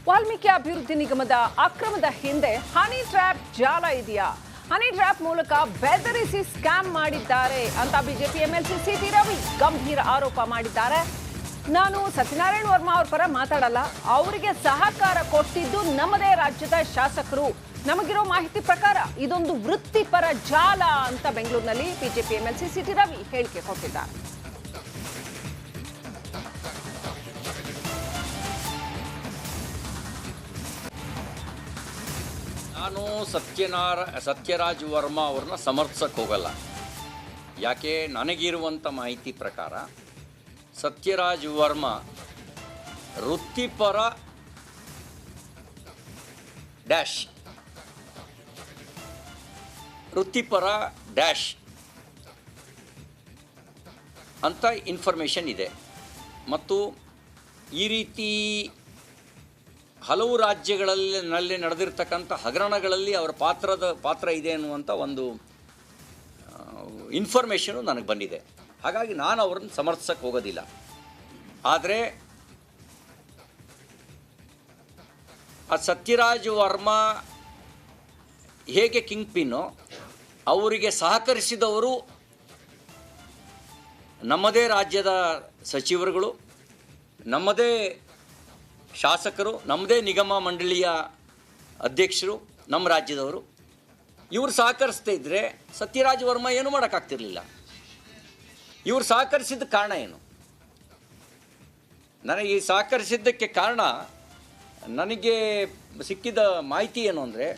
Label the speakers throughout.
Speaker 1: ವಾಲ್ಮೀಕಿ ಅಭಿವೃದ್ಧಿ ನಿಗಮದ ಅಕ್ರಮದ ಹಿಂದೆ ಹನಿ ಟ್ರ್ಯಾಪ್ ಜಾಲ ಇದೆಯಾ? ಹನಿ ಟ್ರ್ಯಾಪ್ ಮೂಲಕ ಬೆದರಿಸಿ ಸ್ಕ್ಯಾಮ್ ಮಾಡಿದ್ದಾರೆ ಅಂತ ಬಿಜೆಪಿ ಎಂಎಲ್ಸಿ ಸಿಟಿ ರವಿ ಗಂಭೀರ ಆರೋಪ ಮಾಡಿದ್ದಾರೆ. ನಾನು ಸತ್ಯನಾರಾಯಣ ವರ್ಮಾ ಅವ್ರ ಪರ ಮಾತಾಡಲ್ಲ, ಅವರಿಗೆ ಸಹಕಾರ ಕೊಟ್ಟಿದ್ದು ನಮ್ಮದೇ ರಾಜ್ಯದ ಶಾಸಕರು. ನಮಗಿರೋ ಮಾಹಿತಿ ಪ್ರಕಾರ ಇದೊಂದು ವೃತ್ತಿಪರ ಜಾಲ ಅಂತ ಬೆಂಗಳೂರಿನಲ್ಲಿ ಬಿಜೆಪಿ ಎಂಎಲ್ಸಿ ಸಿಟಿ ರವಿ ಹೇಳಿಕೆ ಕೊಟ್ಟಿದ್ದಾರೆ.
Speaker 2: ನಾನು ಸತ್ಯರಾಜ್ ವರ್ಮಾ ಅವ್ರನ್ನ ಸಮರ್ಥಿಸಕ್ಕೆ ಹೋಗಲ್ಲ. ಯಾಕೆ, ನನಗಿರುವಂಥ ಮಾಹಿತಿ ಪ್ರಕಾರ ಸತ್ಯರಾಜ್ ವರ್ಮಾ ವೃತ್ತಿಪರ ಡ್ಯಾಶ್ ಅಂತ ಇನ್ಫಾರ್ಮೇಷನ್ ಇದೆ. ಮತ್ತು ಈ ರೀತಿ ಹಲವು ರಾಜ್ಯಗಳಲ್ಲಿ ನಡೆದಿರ್ತಕ್ಕಂಥ ಹಗರಣಗಳಲ್ಲಿ ಅವರ ಪಾತ್ರ ಇದೆ ಅನ್ನುವಂಥ ಒಂದು ಇನ್ಫಾರ್ಮೇಷನು ನನಗೆ ಬಂದಿದೆ. ಹಾಗಾಗಿ ನಾನು ಅವ್ರನ್ನ ಸಮರ್ಥಿಸಕ್ಕೆ ಹೋಗೋದಿಲ್ಲ. ಆದರೆ ಆ ಸತ್ಯರಾಜ್ ವರ್ಮಾ ಹೇಗೆ ಕಿಂಗ್ ಪಿನ್ನು, ಅವರಿಗೆ ಸಹಕರಿಸಿದವರು ನಮ್ಮದೇ ರಾಜ್ಯದ ಸಚಿವರುಗಳು, ನಮ್ಮದೇ ಶಾಸಕರು, ನಮ್ಮದೇ ನಿಗಮ ಮಂಡಳಿಯ ಅಧ್ಯಕ್ಷರು, ನಮ್ಮ ರಾಜ್ಯದವರು. ಇವರು ಸಹಕರಿಸ್ತಾ ಇದ್ದರೆ ಸತ್ಯರಾಜ್ ವರ್ಮಾ ಏನು ಮಾಡೋಕ್ಕಾಗ್ತಿರ್ಲಿಲ್ಲ. ಇವರು ಸಹಕರಿಸಿದ ಕಾರಣ ಏನು? ನನಗೆ ಈ ಸಹಕರಿಸಿದ್ದಕ್ಕೆ ಕಾರಣ, ನನಗೆ ಸಿಕ್ಕಿದ ಮಾಹಿತಿ ಏನು ಅಂದರೆ,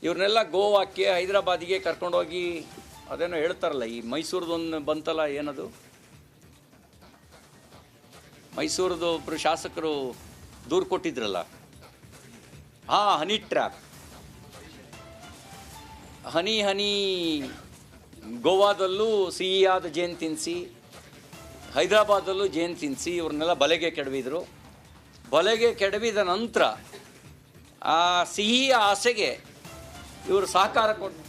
Speaker 2: ಇವ್ರನ್ನೆಲ್ಲ ಗೋವಾಕ್ಕೆ, ಹೈದರಾಬಾದಿಗೆ ಕರ್ಕೊಂಡೋಗಿ ಅದೇನೋ ಹೇಳ್ತಾರಲ್ಲ, ಈ ಮೈಸೂರದೊಂದು ಬಂತಲ್ಲ, ಏನದು, ಮೈಸೂರದು ಒಬ್ಬರು ಶಾಸಕರು ದೂರು ಕೊಟ್ಟಿದ್ರಲ್ಲ, ಹನಿ ಟ್ರ್ಯಾಪ್, ಹನಿ ಗೋವಾದಲ್ಲೂ ಸಿಹಿಯಾದ ಜೇನು ತಿನ್ನಿಸಿ, ಹೈದರಾಬಾದಲ್ಲೂ ಜೇನು ತಿನ್ನಿಸಿ ಇವ್ರನ್ನೆಲ್ಲ ಬಲೆಗೆ ಕೆಡವಿದ್ರು. ಬಲೆಗೆ ಕೆಡವಿದ ನಂತರ ಆ ಸಿಹಿಯ ಆಸೆಗೆ ಇವರು ಸಹಕಾರ ಕೊಟ್ಟು.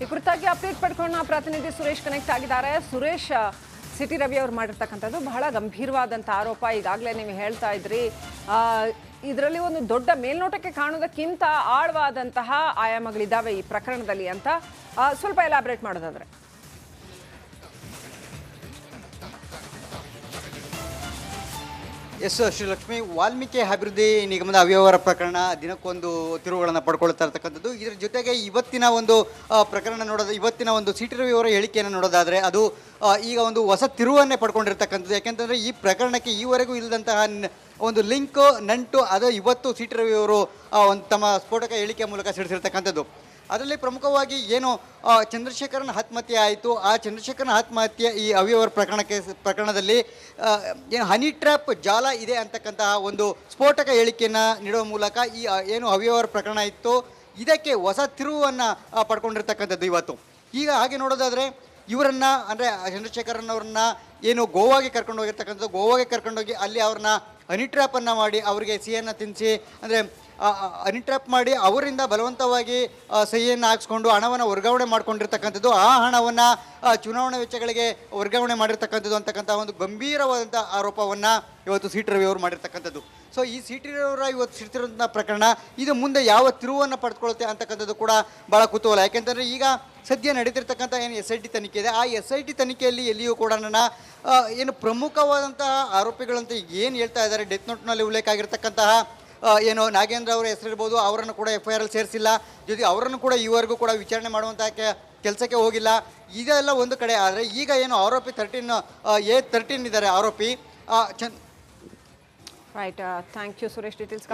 Speaker 1: ಈ ಕುರಿತಾಗಿ ಅಪ್ಡೇಟ್ ಪಡ್ಕೊಂಡು ಪ್ರತಿನಿಧಿ ಸುರೇಶ್ ಕನೆಕ್ಟ್ ಆಗಿದ್ದಾರೆ. ಸುರೇಶ್, ಸಿಟಿ ರವಿ ಅವರು ಮಾಡಿರ್ತಕ್ಕಂಥದ್ದು ಬಹಳ ಗಂಭೀರವಾದಂಥ ಆರೋಪ. ಈಗಾಗಲೇ ನೀವು ಹೇಳ್ತಾ ಇದ್ರಿ, ಇದರಲ್ಲಿ ಒಂದು ದೊಡ್ಡ ಮೇಲ್ನೋಟಕ್ಕೆ ಕಾಣೋದಕ್ಕಿಂತ ಆಳವಾದಂತಹ ಆಯಾಮಗಳಿದ್ದಾವೆ ಈ ಪ್ರಕರಣದಲ್ಲಿ ಅಂತ. ಸ್ವಲ್ಪ ಎಲಾಬ್ರೇಟ್ ಮಾಡೋದಾದ್ರೆ.
Speaker 3: ಎಸ್ ಶ್ರೀಲಕ್ಷ್ಮಿ, ವಾಲ್ಮೀಕಿ ಅಭಿವೃದ್ಧಿ ನಿಗಮದ ಅವ್ಯವಹಾರ ಪ್ರಕರಣ ದಿನಕ್ಕೊಂದು ತಿರುವುಗಳನ್ನು ಪಡ್ಕೊಳ್ತಾ ಇರ್ತಕ್ಕಂಥದ್ದು. ಇದರ ಜೊತೆಗೆ ಇವತ್ತಿನ ಒಂದು ಪ್ರಕರಣ ಇವತ್ತಿನ ಒಂದು ಸಿಟಿ ರವಿ ಅವರ ಹೇಳಿಕೆಯನ್ನು ನೋಡೋದಾದರೆ ಅದು ಈಗ ಒಂದು ಹೊಸ ತಿರುವನ್ನೇ ಪಡ್ಕೊಂಡಿರ್ತಕ್ಕಂಥದ್ದು. ಯಾಕೆಂತಂದರೆ ಈ ಪ್ರಕರಣಕ್ಕೆ ಈವರೆಗೂ ಇಲ್ಲದಂತಹ ಒಂದು ಲಿಂಕು ನಂಟು ಅದು ಇವತ್ತು ಸಿಟಿ ರವಿ ಅವರು ಒಂದು ತಮ್ಮ ಸ್ಫೋಟಕ ಹೇಳಿಕೆ ಮೂಲಕ ಸಿಡಿಸಿರ್ತಕ್ಕಂಥದ್ದು. ಅದರಲ್ಲಿ ಪ್ರಮುಖವಾಗಿ ಏನು ಚಂದ್ರಶೇಖರನ ಆತ್ಮಹತ್ಯೆ ಆಯಿತು, ಆ ಚಂದ್ರಶೇಖರನ ಆತ್ಮಹತ್ಯೆ ಈ ಅವ್ಯವಹಾರ ಪ್ರಕರಣದಲ್ಲಿ ಏನು ಹನಿ ಟ್ರ್ಯಾಪ್ ಜಾಲ ಇದೆ ಅಂತಕ್ಕಂತಹ ಒಂದು ಸ್ಫೋಟಕ ಹೇಳಿಕೆಯನ್ನು ನೀಡುವ ಮೂಲಕ ಈ ಏನು ಅವ್ಯವಹಾರ ಪ್ರಕರಣ ಇತ್ತು ಇದಕ್ಕೆ ಹೊಸ ತಿರುವನ್ನು ಪಡ್ಕೊಂಡಿರ್ತಕ್ಕಂಥದ್ದು ಇವತ್ತು. ಈಗ ಹಾಗೆ ನೋಡೋದಾದರೆ ಇವರನ್ನು ಅಂದರೆ ಚಂದ್ರಶೇಖರನ್ ಏನು ಗೋವಾಗೆ ಕರ್ಕೊಂಡು ಹೋಗಿರ್ತಕ್ಕಂಥದ್ದು, ಗೋವಾಗೆ ಕರ್ಕೊಂಡೋಗಿ ಅಲ್ಲಿ ಅವ್ರನ್ನ ಹನಿ ಟ್ರ್ಯಾಪನ್ನು ಮಾಡಿ ಅವರಿಗೆ ಸಿಹಿಯನ್ನು ತಿನ್ನಿಸಿ, ಅಂದರೆ ಹನಿ ಟ್ರ್ಯಾಪ್ ಮಾಡಿ ಅವರಿಂದ ಬಲವಂತವಾಗಿ ಸಹಿಯನ್ನು ಹಾಕ್ಸ್ಕೊಂಡು ಹಣವನ್ನು ವರ್ಗಾವಣೆ ಮಾಡ್ಕೊಂಡಿರ್ತಕ್ಕಂಥದ್ದು. ಆ ಹಣವನ್ನು ಚುನಾವಣಾ ವೆಚ್ಚಗಳಿಗೆ ವರ್ಗಾವಣೆ ಮಾಡಿರ್ತಕ್ಕಂಥದ್ದು ಅಂತಕ್ಕಂಥ ಒಂದು ಗಂಭೀರವಾದಂಥ ಆರೋಪವನ್ನು ಇವತ್ತು ಸಿಟಿ ರವಿ ಅವರು ಮಾಡಿರ್ತಕ್ಕಂಥದ್ದು. ಸೊ ಈ ಸಿಟಿ ರವಿ ಅವರ ಇವತ್ತು ಸಿಡ್ತಿರುವಂಥ ಪ್ರಕರಣ ಇದು ಮುಂದೆ ಯಾವ ತಿರುವನ್ನು ಪಡೆದುಕೊಳ್ಳುತ್ತೆ ಅಂತಕ್ಕಂಥದ್ದು ಕೂಡ ಭಾಳ ಕುತೂಹಲ. ಯಾಕೆಂತಂದರೆ ಈಗ ಸದ್ಯ ನಡೀತಿರ್ತಕ್ಕಂಥ ಏನು SIT ತನಿಖೆ ಇದೆ, ಆ SIT ತನಿಖೆಯಲ್ಲಿ ಎಲ್ಲಿಯೂ ಕೂಡ ಏನು ಪ್ರಮುಖವಾದಂತಹ ಆರೋಪಿಗಳಂತ ಏನು ಹೇಳ್ತಾ ಇದ್ದಾರೆ, ಡೆತ್ ನೋಟ್ನಲ್ಲಿ ಉಲ್ಲೇಖ ಆಗಿರ್ತಕ್ಕಂತಹ ಏನು ನಾಗೇಂದ್ರ ಅವರ ಹೆಸರಿರ್ಬೋದು, ಅವರನ್ನು ಕೂಡ FIR ಅಲ್ಲಿ ಸೇರಿಸಿಲ್ಲ. ಜೊತೆಗೆ ಅವರನ್ನು ಕೂಡ ಈವರೆಗೂ ಕೂಡ ವಿಚಾರಣೆ ಮಾಡುವಂಥ ಕೆಲಸಕ್ಕೆ ಹೋಗಿಲ್ಲ. ಇದೆಲ್ಲ ಒಂದು ಕಡೆ. ಆದರೆ ಈಗ ಏನು ಆರೋಪಿ 13 ಇದ್ದಾರೆ ಆರೋಪಿ.
Speaker 1: Right, thank you Suresh, details.